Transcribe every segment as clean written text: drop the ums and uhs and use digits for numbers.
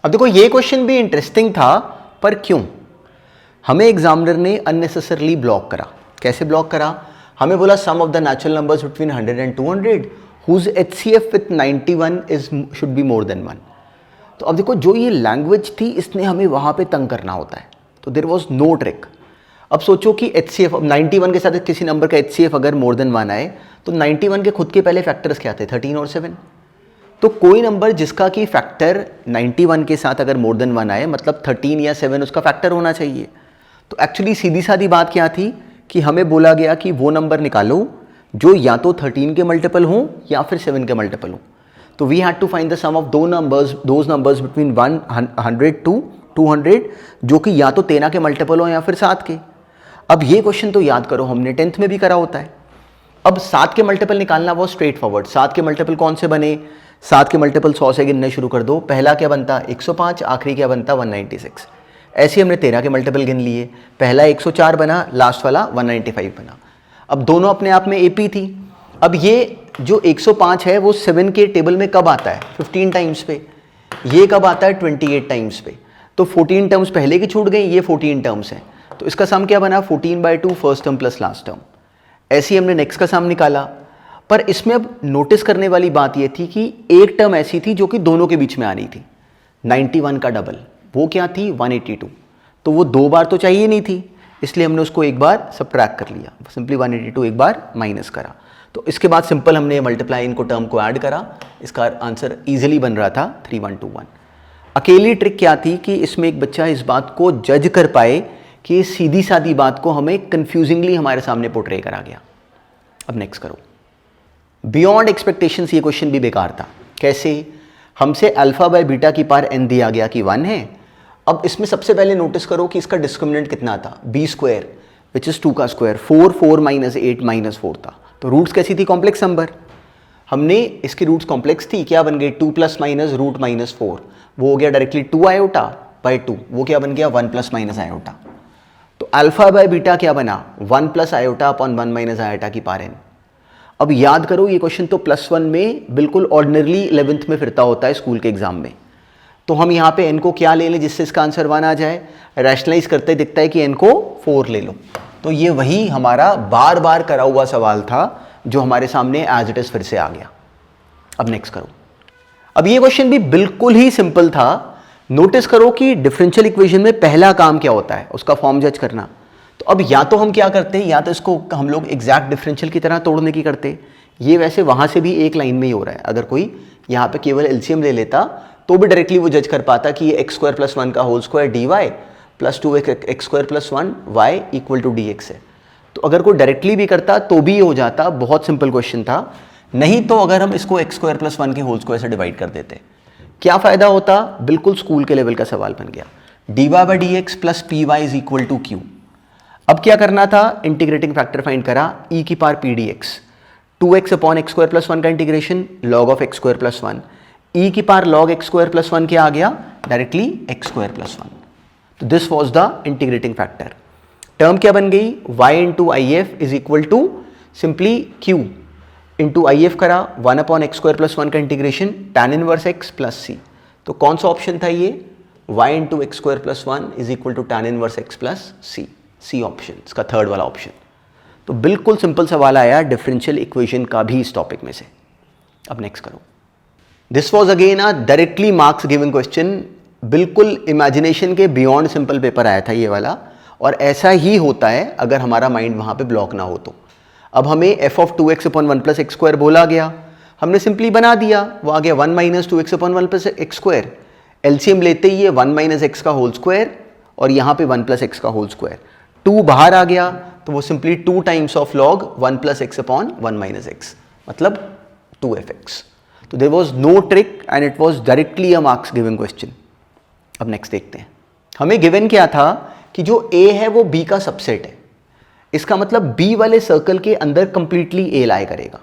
अब देखो ये क्वेश्चन भी इंटरेस्टिंग था, पर क्यों? हमें एग्जामिनर ने अननेसेसरली ब्लॉक करा। कैसे ब्लॉक करा? हमें बोला sum of the natural numbers between 100 and 200 whose HCF with 91 is should be more than 1। तो अब देखो जो ये लैंग्वेज थी इसने हमें वहाँ पे तंग करना होता है, तो देयर वाज नो ट्रिक। अब सोचो कि HCF, अब 91 के साथ किसी नंबर का HCF अगर मोर देन 1 आए तो 91 के खुद के पहले फैक्टर्स क्या थे? 13 और 7। तो कोई नंबर जिसका कि फैक्टर 91 के साथ अगर मोर देन 1 आए मतलब 13 या 7 उसका फैक्टर होना चाहिए। तो एक्चुअली सीधी सादी बात क्या थी कि हमें बोला गया कि वो नंबर निकालो जो या तो 13 के मल्टीपल हों या फिर 7 के मल्टीपल हों। तो we had to find the sum of those numbers between 100 to 200 जो कि या तो 13 के मल्टीपल हों या फिर 7 के। अब ये क्वेश्चन तो याद करो, हमने 10th में भी करा होता है। अब 7 के मल्टीपल निकालना वो स्ट्रेट फॉरवर्ड। 7 के मल्टीपल कौन से बने? 7 के मल्टीपल 100 से गिनने शुरू कर दो। पहला क्या बनता? 105, आखिरी क्या बनता? 196। ऐसे हमने 13 के मल्टीपल गिन लिए। पहला 104 बना, लास्ट वाला 195 बना। अब दोनों अपने आप में AP थी। अब ये जो 105 है वो 7 के टेबल में कब आता है? 15 टाइम्स पे। ये कब आता है? 28 टाइम्स पे। तो 14 टर्म्स पहले की छूट गई, ये 14 टर्म्स हैं। तो इसका सम क्या बना? 14/2 first term plus last term. ऐसे ही हमने नेक्स्ट का सम निकाला। पर इसमें अब नोटिस करने वाली बात ये थी कि एक टर्म ऐसी थी जो कि दोनों के बीच में आ रही थी, 91 का डबल। वो क्या थी? 182। तो वो 2 बार तो चाहिए नहीं थी, इसलिए हमने उसको एक बार सब्ट्रैक्ट कर लिया। सिंपली 182 एक बार माइनस करा। तो इसके बाद सिंपल हमने मल्टीप्लाई इनको टर्म को ऐड करा। इसका आंसर इजीली बन रहा था 3121। अकेली ट्रिक क्या थी कि इसमें एक बच्चा इस बात को जज कर पाए कि सीधी सादी बात को हमें कंफ्यूजिंगली हमारे सामने पोर्ट्रे करा गया। अब नेक्स्ट करो। बियॉन्ड एक्सपेक्टेशंस ये क्वेश्चन भी बेकार था। कैसे? हमसे अल्फा बाय बीटा की पावर n दिया गया कि 1 है। अब इसमें सबसे पहले नोटिस करो कि इसका डिस्क्रिमिनेंट कितना था? b² विच इज 2 का स्क्वायर। 4 4 - 8 - 4 था। तो रूट्स कैसी थी? Complex number. हमने इसकी रूट्स कॉम्प्लेक्स थी, क्या बन गई? 2 + -√ -4। वो हो गया डायरेक्टली 2 आयोटा बाय 2। वो क्या बन गया? 1 + आयोटा। तो अल्फा बाय बीटा क्या बना? 1 + आयोटा अपॉन 1 - आयोटा की पावर n। अब याद करो ये क्वेश्चन तो +1 में बिल्कुल ऑर्डिनरली 11th में फिरता होता है स्कूल के एग्जाम में। तो हम यहाँ पे n को क्या ले लें जिससे इसका आंसर 1 आ जाए? रैशनलाइज करते दिखता है कि n को 4 ले लो। तो ये वही हमारा बार बार करा हुआ सवाल था जो हमारे सामने एज इट इज फिर से आ गया। अब नेक्स्ट करो। अब ये क्वेश्चन भी बिल्कुल ही सिंपल था। नोटिस करो कि डिफरेंशियल इक्वेशन में पहला काम क्या होता है? उसका फॉर्म जज करना। तो अब या तो हम क्या करते हैं, या तो इसको हम लोग एग्जैक्ट डिफरेंशियल की तरह तोड़ने की करते। ये वैसे वहां से भी एक लाइन में ही हो रहा है। अगर कोई यहाँ पे केवल LCM ले लेता तो भी डायरेक्टली वो जज कर पाता कि ये x² + 1 का whole square dy + 2x² + 1 y = dx है। तो अगर कोई डायरेक्टली भी करता तो भी हो जाता। बहुत सिंपल क्वेश्चन था। नहीं तो अगर हम इसको x² + 1 के होल स्क्वायर से डिवाइड कर देते क्या फायदा होता? बिल्कुल स्कूल के लेवल का सवाल बन गया। dy/dx + py = q। अब क्या करना था? इंटीग्रेटिंग फैक्टर फाइंड करा, e की power pdx। 2x upon x² + 1 का integration log of x² + 1। e की पावर log x² + 1 क्या आ गया? Directly x² + 1। तो this was the integrating factor. Term क्या बन गई? y × if is equal to simply q into IF करा 1 अपॉन x² + 1 का integration tan inverse x + c। तो कौन सा ऑप्शन था ये? y × x² + 1 is equal to tan inverse x + c। C option, इसका थर्ड वाला ऑप्शन। तो बिल्कुल सिंपल सवाल आया डिफरेंशियल इक्वेशन का भी इस टॉपिक में से। अब नेक्स्ट करो। This was again a directly marks giving question. बिल्कुल इमेजिनेशन के बियॉन्ड सिंपल पेपर आया था ये वाला। और ऐसा ही होता है अगर हमारा माइंड वहां पे ब्लॉक ना हो तो। अब हमें f(2x) अपॉन 1 + x² बोला गया, हमने सिंपली बना दिया। वो आ गया 1 - 2x अपॉन 1 + x²। LCM लेते ही ये 1 - x का होल स्क्वायर और यहाँ पे 1 + x का होल स्क्वायर। 2 बाहर आ गया तो वो simply 2 times of log 1 + x upon 1 - x मतलब 2fx। तो there was no trick and it was directly a marks giving question. अब नेक्स्ट देखते हैं। हमें गिवन क्या था कि जो a है वो b का सबसेट है। इसका मतलब b वाले सर्कल के अंदर कंप्लीटली a लाया करेगा।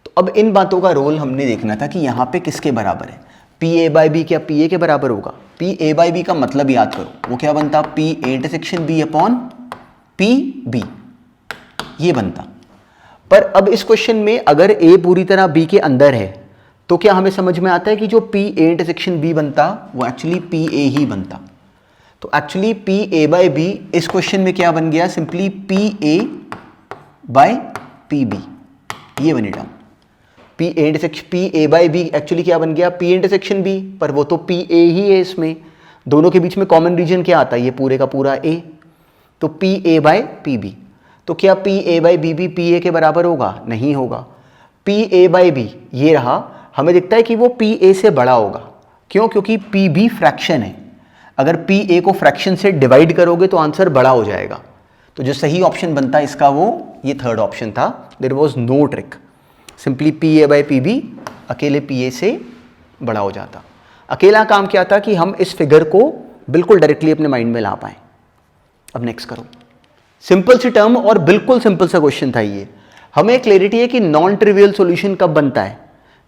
तो अब इन बातों का रोल हमने देखना था कि यहाँ पे किसके बराबर है। pa/b क्या pa के बराबर होगा? pa/b का मतलब याद करो, वो क्या बनता? pa∩b अपॉन pb, ये बनता। पर अब इस क्वेश्चन में अगर a पूरी तरह b के अंदर है तो क्या हमें समझ में आता है कि जो पी ए इंटरसेक्शन बी बनता वो एक्चुअली पी ए ही बनता। तो actually P A by B इस क्वेश्चन में क्या बन गया, simply P A by P B, ये बनी term. P A intersection P A by B actually क्या बन गया, पी इंटरसेक्शन बी, पर वो तो पी ए ही है, इसमें दोनों के बीच में कॉमन रीजन क्या आता है, ये पूरे का पूरा ए, तो P A by P B. तो क्या P A by B B P A के बराबर होगा, नहीं होगा। पी ए बाई बी ये रहा, हमें दिखता है कि वो पी ए से बड़ा होगा, क्यों, क्योंकि पी बी फ्रैक्शन है, अगर पी ए को फ्रैक्शन से डिवाइड करोगे तो आंसर बड़ा हो जाएगा। तो जो सही ऑप्शन बनता है इसका वो ये थर्ड ऑप्शन था, there was no trick, simply P A by P B अकेले पी ए से बड़ा हो जाता। अकेला काम क्या था कि हम इस फिगर को बिल्कुल डायरेक्टली अपने माइंड में ला पाएं। अब नेक्स्ट करो, सिंपल सी टर्म और बिल्कुल सिंपल सा क्वेश्चन था ये। हमें क्लैरिटी है कि नॉन ट्रिवियल सॉल्यूशन कब बनता है,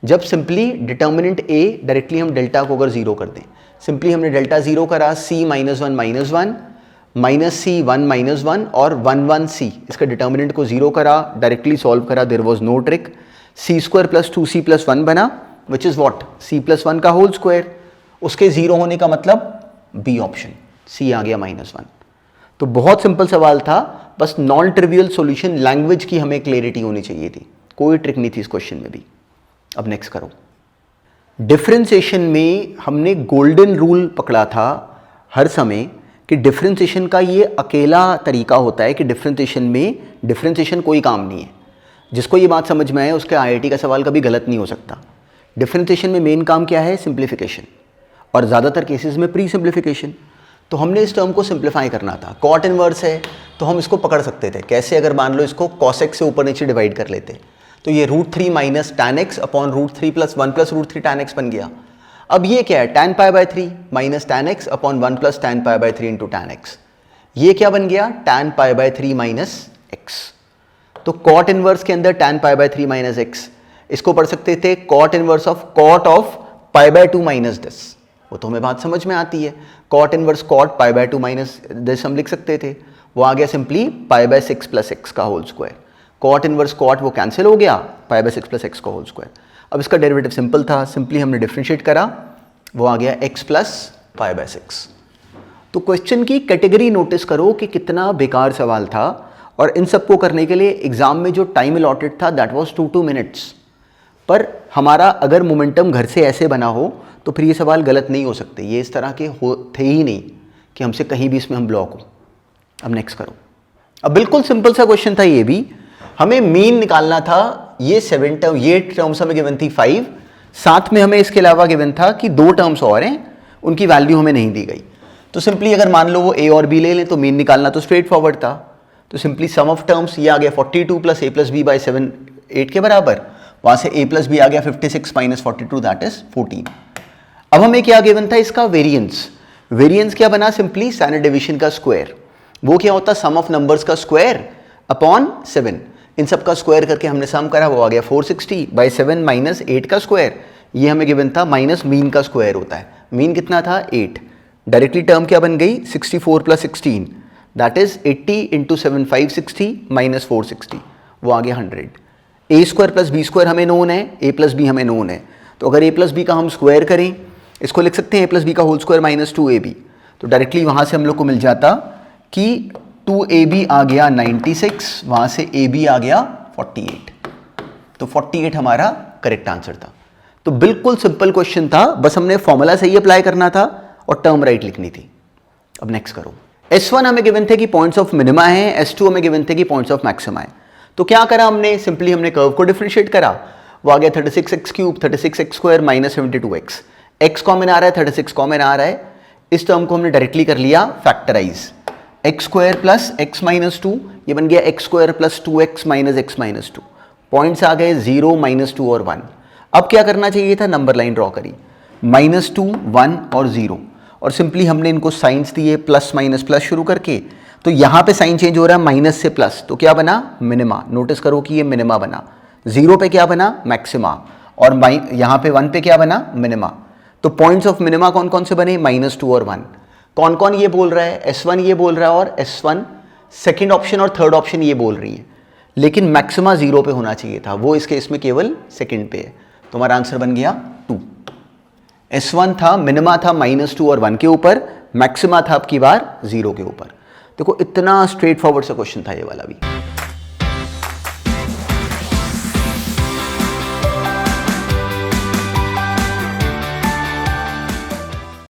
जब सिंपली डिटर्मिनेंट ए डायरेक्टली हम डेल्टा को अगर जीरो कर दें। सिंपली हमने डेल्टा जीरो करा, सी -1 माइनस सी 1 -1 और 1 1 सी, इसका डिटर्मिनेंट को जीरो करा, डायरेक्टली सॉल्व करा, there was no trick. C square plus 2c plus 1 बना, which is what, C plus 1 का होल स्क्वायर। उसके जीरो होने का मतलब बी ऑप्शन, सी आ गया -1। तो बहुत सिंपल सवाल था, बस नॉन ट्रिवियल सॉल्यूशन लैंग्वेज की हमें क्लैरिटी होनी चाहिए थी, कोई ट्रिक नहीं थी इस क्वेश्चन में भी। अब नेक्स्ट करो, डिफरेंशिएशन में हमने गोल्डन रूल पकड़ा था हर समय कि डिफरेंशिएशन का ये अकेला तरीका होता है कि डिफरेंशिएशन में डिफरेंशिएशन कोई काम नहीं है। जिसको ये बात समझ में आए उसके आईआईटी का सवाल कभी गलत नहीं हो सकता। डिफरेंशिएशन में मेन काम क्या है, सिंप्लीफिकेशन, और ज़्यादातर केसेस में प्री सिंप्लीफिकेशन। तो हमने इस टर्म को सिंप्लीफाई करना था, कॉट इनवर्स है तो हम इसको पकड़ सकते थे। कैसे, अगर मान लो इसको cos x से ऊपर नीचे डिवाइड कर लेते तो ये √3 minus tan x upon √3 plus 1 plus √3 tan x बन गया। अब ये क्या है, tan π/3 minus tan x upon 1 plus tan π/3 into tan x, ये क्या बन गया, tan π/3 माइनस x। तो कॉट इनवर्स के अंदर tan π/3 माइनस x, इसको पढ़ सकते थे cot inverse of cot of π/2 minus this, वो तो हमें बात समझ में आती है। Cot inverse cot π/2 minus this हम लिख सकते थे, वो आ गया सिंपली π/6 प्लस x का whole square. Cot inverse cot वो कैंसिल हो गया, π/6 प्लस x का होल स्क्वायर। अब इसका डेरिवेटिव सिंपल था, सिंपली हमने डिफरेंशिएट करा, वो आ गया x प्लस π/6। तो क्वेश्चन की कैटेगरी नोटिस करो कि कितना बेकार सवाल था, और इन सबको करने के लिए एग्जाम में जो टाइम अलॉटेड था दैट वाज 2 मिनट्स। पर हमारा अगर मोमेंटम घर से ऐसे बना हो तो फिर ये सवाल गलत नहीं हो सकते, ये इस तरह के थे ही नहीं कि हमसे कहीं भी इसमें हम ब्लॉक हो। अब नेक्स्ट करो, अब बिल्कुल सिंपल सा क्वेश्चन था ये भी, हमें मीन निकालना था। ये 7 टर्म, ये टर्म्स हमें गिवन थी 5, साथ में हमें इसके अलावा गिवन था कि 2 टर्म्स और हैं, उनकी वैल्यू हमें नहीं दी गई। तो सिंपली अगर मान लो वो a और b ले लें तो मीन निकालना तो स्ट्रेट फॉरवर्ड था। तो सिंपली सम ऑफ टर्म्स ये आ गया 42 plus a plus B by 7 8 के बराबर, वहाँ से a प्लस बी आ गया 56 माइनस 42 दैट इज 14। अब हमें क्या गिवन था, इसका वेरिएंस। वेरिएंस क्या बना, सिंपली स्टैंडर्ड डेविएशन का स्क्वायर। वो क्या होता, सम ऑफ नंबर्स का स्क्वायर अपॉन 7। इन सब का स्क्वायर करके हमने सम करा, वो आ गया 460 बाई 7 माइनस 8 का स्क्वायर, ये हमें गिवन था, माइनस मीन का स्क्वायर होता है। मीन कितना था, 8। डायरेक्टली टर्म क्या बन गई, 64 plus 16 that is 80 into 7 560 minus 460, वो आ गया 100। ए स्क्वायर प्लस बी स्क्वायर हमें नोन है, ए प्लस बी हमें नोन है, तो अगर ए प्लस बी का हम स्क्वायर करें, इसको लिख सकते हैं a प्लस बी का होल स्क्वायर माइनस 2ab। तो डायरेक्टली वहाँ से हम लोग को मिल जाता कि 2ab आ गया 96, वहाँ से ab आ गया 48। तो 48 हमारा करेक्ट आंसर था। तो बिल्कुल सिंपल क्वेश्चन था, बस हमने फॉर्मूला सही अप्लाई करना था और टर्म राइट लिखनी थी। अब नेक्स्ट करो, S1 हमें गिवन थे कि पॉइंट्स ऑफ मिनिमा है, S2 हमें गिवन थे कि पॉइंट्स ऑफ मैक्सिमा है। तो क्या करा हमने, सिंपली हमने कर्व को डिफरेंशिएट करा, वो आ गया 36x cube 36x square minus 72x। x common आ रहा है, 36 कॉमन आ रहा है, इस टर्म को हमने डायरेक्टली कर लिया factorise. x square plus x minus 2, ये बन गया x square plus 2x minus x minus 2। Points आ गए 0 -2 और 1। अब क्या करना चाहिए था, नंबर लाइन ड्रॉ करी, -2 1 और 0, और सिंपली हमने इनको साइंस दिए प्लस माइनस प्लस शुरू करके। तो यहाँ पे साइन चेंज हो रहा है माइनस से प्लस, तो क्या बना, मिनिमा। नोटिस करो कि ये मिनिमा बना। 0 पे क्या बना, मैक्सिमा, और यहाँ पे 1 पे क्या बना, मिनिमा। तो पॉइंट्स ऑफ मिनिमा कौन कौन से बने, -2 और 1। कौन कौन ये बोल रहा है, S1 ये बोल रहा है, और S1 सेकेंड ऑप्शन और थर्ड ऑप्शन ये बोल रही है। लेकिन मैक्सिमा 0 पे होना चाहिए था, वो इस केस में केवल सेकेंड पे है। तो हमारा आंसर बन गया 2। S1 था, मिनिमा था -2 और 1 के ऊपर, मैक्सिमा था आपकी बार 0 के ऊपर। देखो इतना स्ट्रेट फॉरवर्ड सा क्वेश्चन था ये वाला भी।